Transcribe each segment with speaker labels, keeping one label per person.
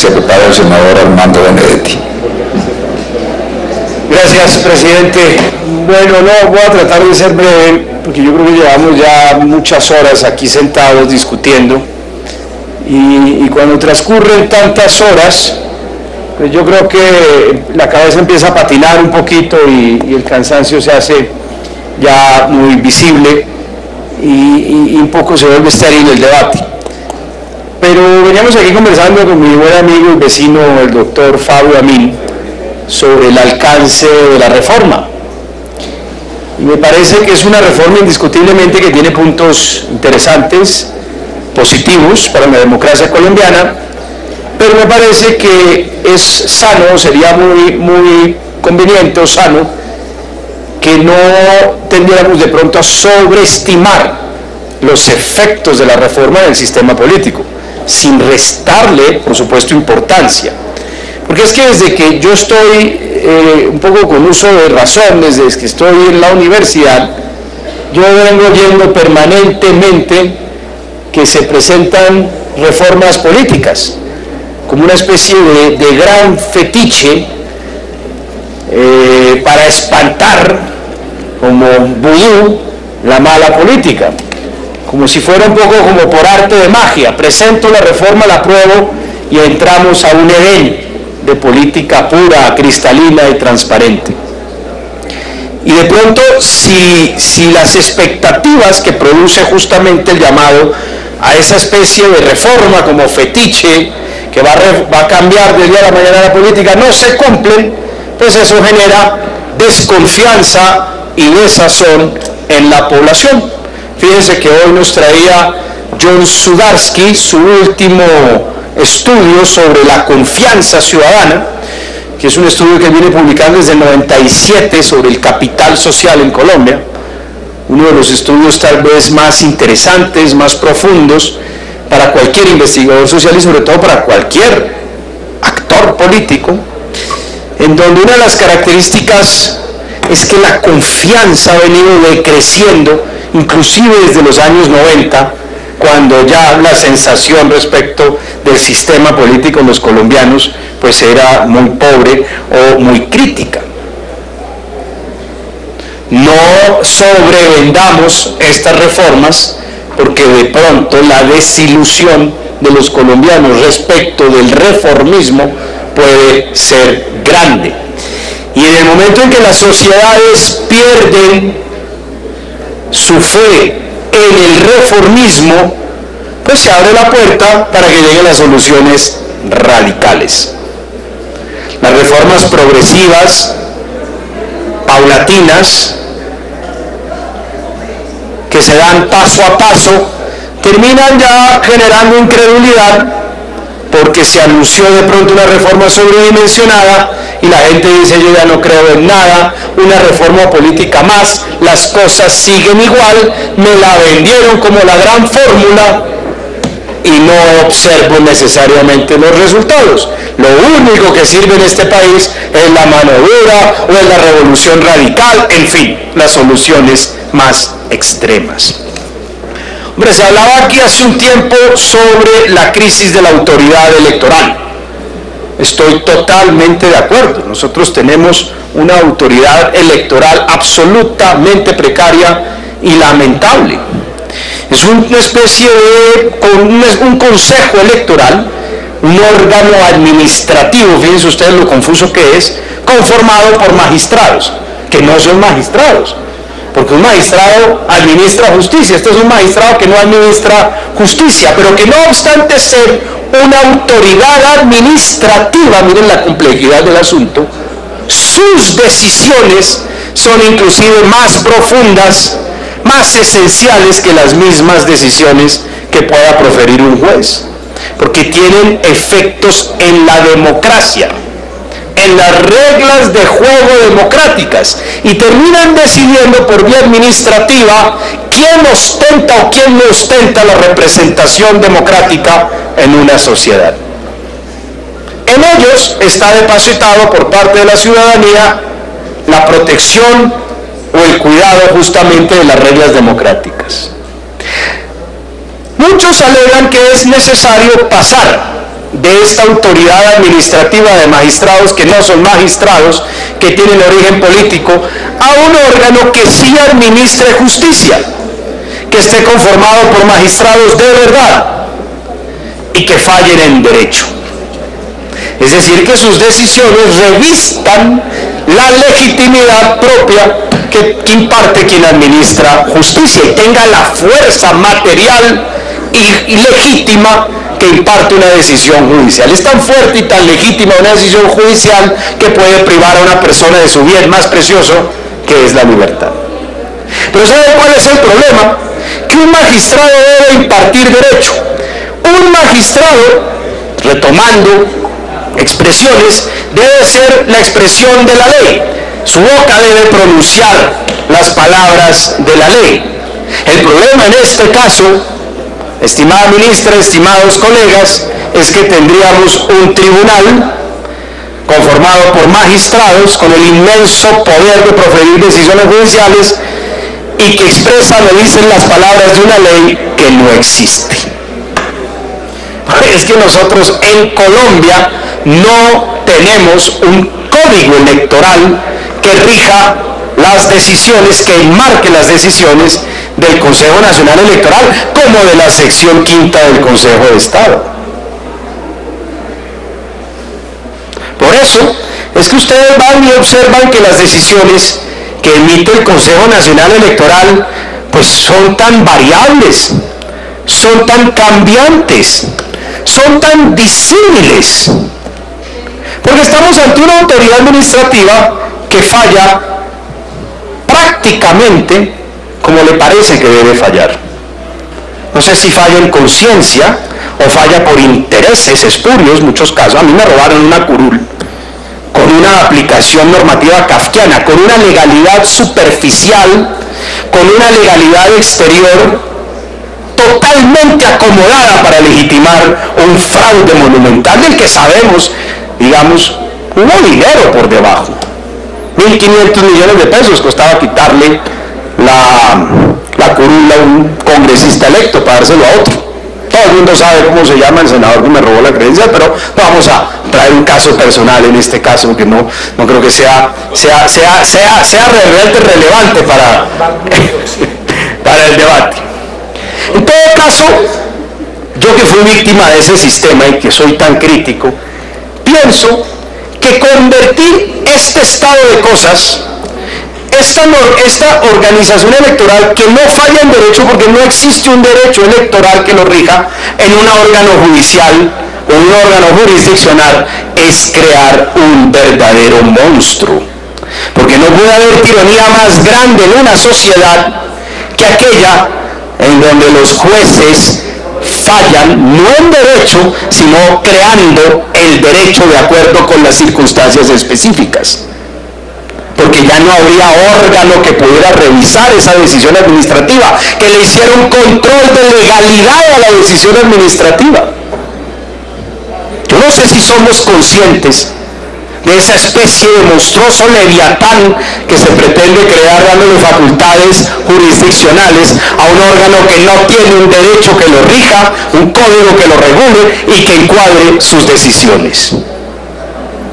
Speaker 1: Se prepara el senador Armando Benedetti.
Speaker 2: Gracias, presidente. Bueno, no, voy a tratar de ser breve, porque yo creo que llevamos ya muchas horas aquí sentados discutiendo, y cuando transcurren tantas horas, pues yo creo que la cabeza empieza a patinar un poquito y el cansancio se hace ya muy visible y un poco se vuelve estéril el debate. Pero veníamos aquí conversando con mi buen amigo y vecino, el doctor Fabio Amin, sobre el alcance de la reforma. Y me parece que es una reforma indiscutiblemente que tiene puntos interesantes, positivos para la democracia colombiana, pero me parece que es sano, sería muy conveniente o sano, que no tendiéramos de pronto a sobreestimar los efectos de la reforma en el sistema político, sin restarle, por supuesto, importancia. Porque es que desde que yo estoy un poco con uso de razón, desde que estoy en la universidad, yo vengo viendo permanentemente que se presentan reformas políticas como una especie de gran fetiche para espantar como vudú la mala política, como si fuera un poco como por arte de magia. Presento la reforma, la apruebo y entramos a un Edén de política pura, cristalina y transparente. Y de pronto, si las expectativas que produce justamente el llamado a esa especie de reforma como fetiche que va a cambiar del día a la mañana la política no se cumplen, pues eso genera desconfianza y desazón en la población. Fíjense que hoy nos traía John Sudarsky su último estudio sobre la confianza ciudadana, que es un estudio que viene publicando desde el 97 sobre el capital social en Colombia, uno de los estudios tal vez más interesantes, más profundos para cualquier investigador social y sobre todo para cualquier actor político, en donde una de las características es que la confianza ha venido decreciendo, inclusive desde los años 90, cuando ya la sensación respecto del sistema político en los colombianos pues era muy pobre o muy crítica. No sobrevendamos estas reformas, porque de pronto la desilusión de los colombianos respecto del reformismo puede ser grande. Y en el momento en que las sociedades pierden su fe en el reformismo, pues se abre la puerta para que lleguen las soluciones radicales. Las reformas progresivas, paulatinas, que se dan paso a paso, terminan ya generando incredulidad, porque se anunció de pronto una reforma sobredimensionada y la gente dice: yo ya no creo en nada, una reforma política más, las cosas siguen igual, me la vendieron como la gran fórmula y no observo necesariamente los resultados. Lo único que sirve en este país es la mano dura o es la revolución radical, en fin, las soluciones más extremas. Hombre, se hablaba aquí hace un tiempo sobre la crisis de la autoridad electoral. Estoy totalmente de acuerdo. Nosotros tenemos una autoridad electoral absolutamente precaria y lamentable. Es una especie de un consejo electoral, un órgano administrativo, fíjense ustedes lo confuso que es, conformado por magistrados, que no son magistrados, porque un magistrado administra justicia. Este es un magistrado que no administra justicia, pero que no obstante ser una autoridad administrativa, miren la complejidad del asunto, sus decisiones son inclusive más profundas, más esenciales que las mismas decisiones que pueda proferir un juez, porque tienen efectos en la democracia, en las reglas de juego democráticas, y terminan decidiendo por vía administrativa quién ostenta o quién no ostenta la representación democrática en una sociedad. En ellos está depositado por parte de la ciudadanía la protección o el cuidado justamente de las reglas democráticas. Muchos alegan que es necesario pasar de esta autoridad administrativa de magistrados que no son magistrados, que tienen origen político, a un órgano que sí administre justicia, que esté conformado por magistrados de verdad y que fallen en derecho. Es decir, que sus decisiones revistan la legitimidad propia que imparte quien administra justicia y tenga la fuerza material y legítima que imparte una decisión judicial. Es tan fuerte y tan legítima una decisión judicial que puede privar a una persona de su bien más precioso, que es la libertad. Pero ¿sabe cuál es el problema? Que un magistrado debe impartir derecho. Un magistrado, retomando expresiones, debe ser la expresión de la ley. Su boca debe pronunciar las palabras de la ley. El problema en este caso, estimada ministra, estimados colegas, es que tendríamos un tribunal conformado por magistrados con el inmenso poder de proferir decisiones judiciales y que expresan o dicen las palabras de una ley que no existe. Es que nosotros en Colombia no tenemos un código electoral que rija las decisiones, que enmarque las decisiones del Consejo Nacional Electoral como de la sección quinta del Consejo de Estado. Por eso es que ustedes van y observan que las decisiones que emite el Consejo Nacional Electoral pues son tan variables, son tan cambiantes, son tan disímiles, porque estamos ante una autoridad administrativa que falla prácticamente como le parece que debe fallar. No sé si falla en conciencia o falla por intereses espurios, muchos casos. A mí me robaron una curul con una aplicación normativa kafkiana, con una legalidad superficial, con una legalidad exterior totalmente acomodada para legitimar un fraude monumental del que sabemos, digamos, hubo dinero por debajo. 1.500 millones de pesos costaba quitarle la curula a un congresista electo para dárselo a otro. Todo el mundo sabe cómo se llama el senador que me robó la credencial, pero no vamos a traer un caso personal en este caso, porque no creo que sea realmente relevante para el debate. En todo caso, yo que fui víctima de ese sistema y que soy tan crítico, pienso que convertir este estado de cosas, esta organización electoral que no falla en derecho, porque no existe un derecho electoral que lo rija, en un órgano judicial o un órgano jurisdiccional, es crear un verdadero monstruo. Porque no puede haber tiranía más grande en una sociedad que aquella en donde los jueces fallan no en derecho, sino creando el derecho de acuerdo con las circunstancias específicas. Porque ya no habría órgano que pudiera revisar esa decisión administrativa, que le hiciera un control de legalidad a la decisión administrativa. Yo no sé si somos conscientes de esa especie de monstruoso leviatán que se pretende crear dándole facultades jurisdiccionales a un órgano que no tiene un derecho que lo rija, un código que lo regule y que encuadre sus decisiones.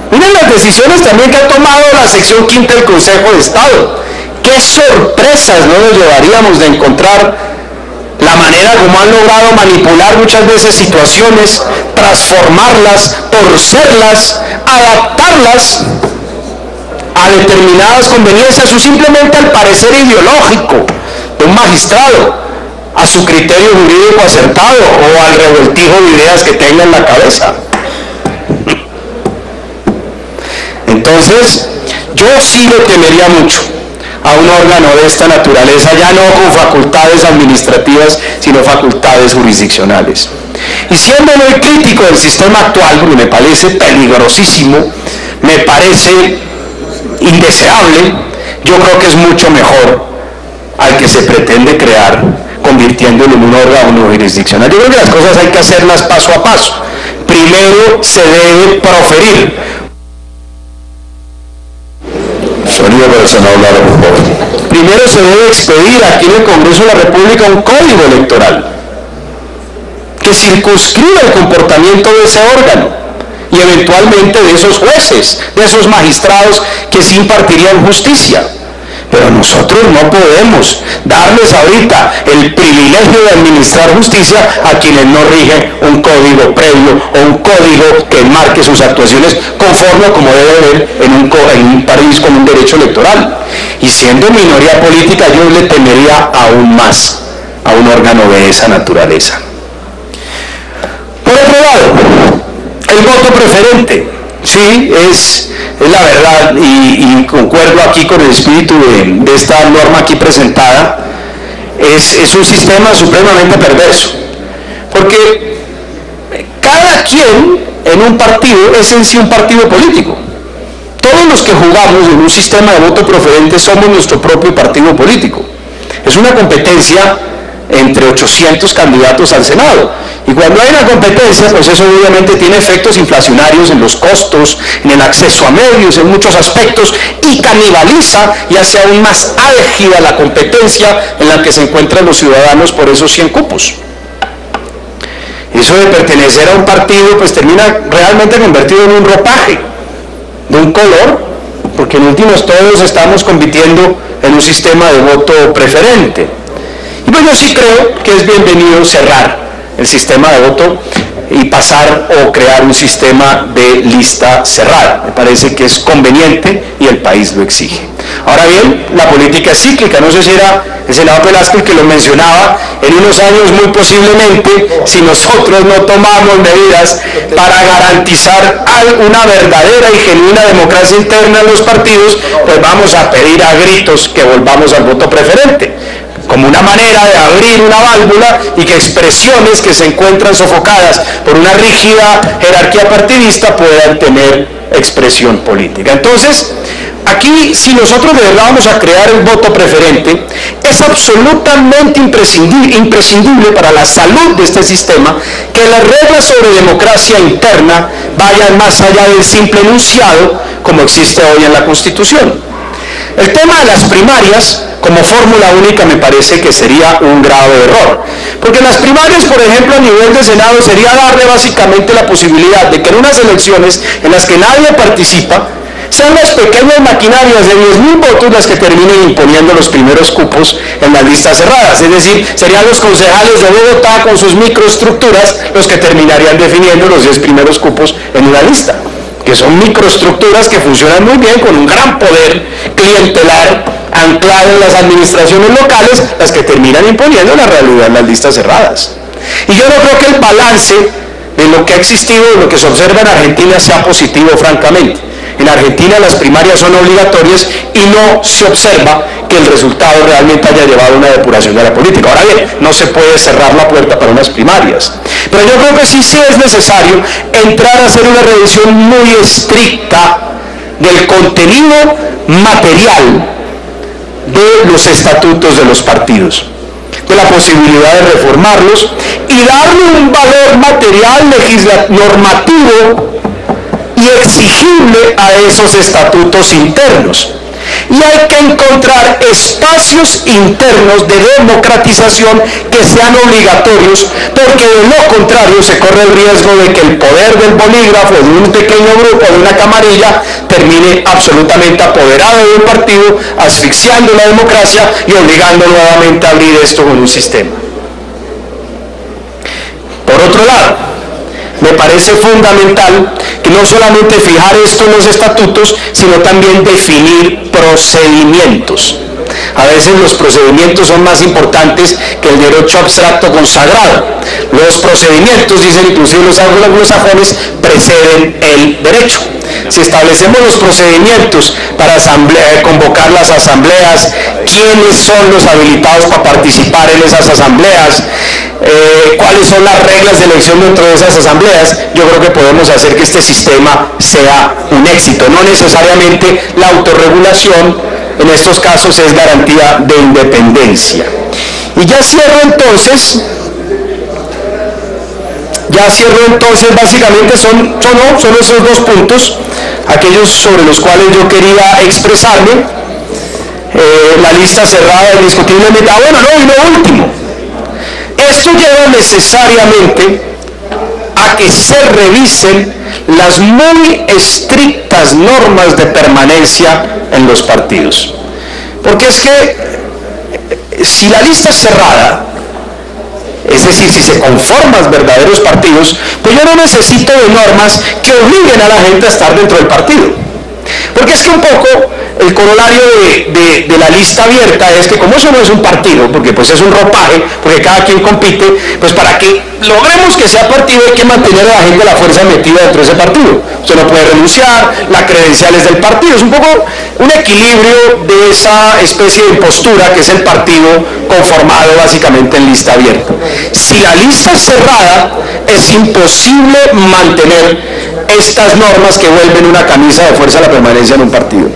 Speaker 2: Miren las decisiones también que ha tomado la sección quinta del Consejo de Estado. Qué sorpresas no nos llevaríamos de encontrar la manera como han logrado manipular muchas veces situaciones, transformarlas, torcerlas, adaptarlas a determinadas conveniencias o simplemente al parecer ideológico de un magistrado, a su criterio jurídico acertado o al revoltijo de ideas que tenga en la cabeza. Entonces, yo sí le temería mucho a un órgano de esta naturaleza, ya no con facultades administrativas, sino facultades jurisdiccionales. Y siendo muy crítico del sistema actual, porque me parece peligrosísimo, me parece indeseable, yo creo que es mucho mejor al que se pretende crear, convirtiéndolo en un órgano jurisdiccional. Yo creo que las cosas hay que hacerlas paso a paso. Primero se debe proferir.
Speaker 1: Sonido para el senador Lara, por favor.
Speaker 2: Primero se debe expedir aquí en el Congreso de la República un código electoral que circunscribe el comportamiento de ese órgano y eventualmente de esos jueces, de esos magistrados que sí impartirían justicia. Pero nosotros no podemos darles ahorita el privilegio de administrar justicia a quienes no rigen un código previo o un código que marque sus actuaciones conforme a como debe haber en un país con un derecho electoral. Y siendo minoría política, yo le temería aún más a un órgano de esa naturaleza. Por otro lado, el voto preferente, sí, es la verdad, y concuerdo aquí con el espíritu de esta norma aquí presentada, es un sistema supremamente perverso, porque cada quien en un partido es en sí un partido político. Todos los que jugamos en un sistema de voto preferente somos nuestro propio partido político. Es una competencia entre 800 candidatos al Senado. Y cuando hay una competencia, pues eso obviamente tiene efectos inflacionarios en los costos, en el acceso a medios, en muchos aspectos, y canibaliza y hace aún más álgida la competencia en la que se encuentran los ciudadanos por esos 100 cupos. Eso de pertenecer a un partido, pues termina realmente convertido en un ropaje de un color, porque en últimos todos estamos compitiendo en un sistema de voto preferente. Y pues yo sí creo que es bienvenido cerrar el sistema de voto y pasar o crear un sistema de lista cerrada. Me parece que es conveniente y el país lo exige. Ahora bien, la política es cíclica. No sé si era el senador Velázquez que lo mencionaba. En unos años, muy posiblemente, si nosotros no tomamos medidas para garantizar una verdadera y genuina democracia interna en los partidos, pues vamos a pedir a gritos que volvamos al voto preferente, como una manera de abrir una válvula y que expresiones que se encuentran sofocadas por una rígida jerarquía partidista puedan tener expresión política. Entonces, aquí, si nosotros de verdad vamos a crear el voto preferente, es absolutamente imprescindible para la salud de este sistema que las reglas sobre democracia interna vayan más allá del simple enunciado como existe hoy en la Constitución. El tema de las primarias como fórmula única me parece que sería un grave error, porque las primarias, por ejemplo, a nivel de Senado sería darle básicamente la posibilidad de que en unas elecciones en las que nadie participa, sean las pequeñas maquinarias de 10.000 votos las que terminen imponiendo los primeros cupos en las listas cerradas. Es decir, serían los concejales de Bogotá con sus microestructuras los que terminarían definiendo los 10 primeros cupos en una lista, que son microestructuras que funcionan muy bien con un gran poder clientelar anclado en las administraciones locales, las que terminan imponiendo la realidad en las listas cerradas. Y yo no creo que el balance de lo que ha existido, de lo que se observa en Argentina, sea positivo, francamente. En Argentina las primarias son obligatorias y no se observa que el resultado realmente haya llevado a una depuración de la política. Ahora bien, no se puede cerrar la puerta para unas primarias. Pero yo creo que sí es necesario entrar a hacer una revisión muy estricta del contenido material de los estatutos de los partidos, de la posibilidad de reformarlos y darle un valor material, normativo y exigible a esos estatutos internos. Y hay que encontrar espacios internos de democratización que sean obligatorios, porque de lo contrario se corre el riesgo de que el poder del bolígrafo, de un pequeño grupo, de una camarilla, termine absolutamente apoderado de un partido, asfixiando la democracia y obligando nuevamente a abrir esto con un sistema. Por otro lado, me parece fundamental que no solamente fijar esto en los estatutos, sino también definir procedimientos. A veces los procedimientos son más importantes que el derecho abstracto consagrado. Los procedimientos, dicen inclusive los anglosajones, preceden el derecho. Si establecemos los procedimientos para convocar las asambleas, quiénes son los habilitados para participar en esas asambleas, cuáles son las reglas de elección dentro de esas asambleas, yo creo que podemos hacer que este sistema sea un éxito. No necesariamente la autorregulación en estos casos es garantía de independencia. Y ya cierro entonces, básicamente son esos dos puntos, aquellos sobre los cuales yo quería expresarme. La lista cerrada indiscutiblemente. Bueno, no, y lo último, esto lleva necesariamente a que se revisen las muy estrictas normas de permanencia en los partidos. Porque es que si la lista es cerrada, es decir, si se conforman verdaderos partidos, pues yo no necesito de normas que obliguen a la gente a estar dentro del partido. Porque es que un poco el corolario de la lista abierta es que como eso no es un partido, porque pues es un ropaje, porque cada quien compite, pues para que logremos que sea partido hay que mantener a la gente de la fuerza metida dentro de ese partido. Usted no puede renunciar, la credencial es del partido, es un poco un equilibrio de esa especie de impostura que es el partido conformado básicamente en lista abierta. Si la lista es cerrada, es imposible mantener estas normas que vuelven una camisa de fuerza a la permanencia en un partido.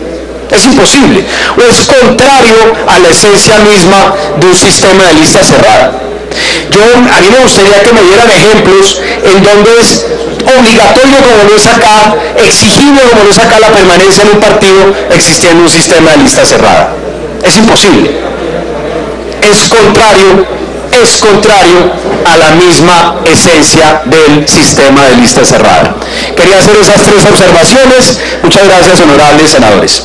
Speaker 2: Es imposible, o es contrario a la esencia misma de un sistema de lista cerrada. A mí me gustaría que me dieran ejemplos en donde es obligatorio, como lo es acá, exigible, como lo es acá, la permanencia en un partido existiendo un sistema de lista cerrada. Es imposible. Es contrario a la misma esencia del sistema de lista cerrada. Quería hacer esas tres observaciones. Muchas gracias, honorables senadores.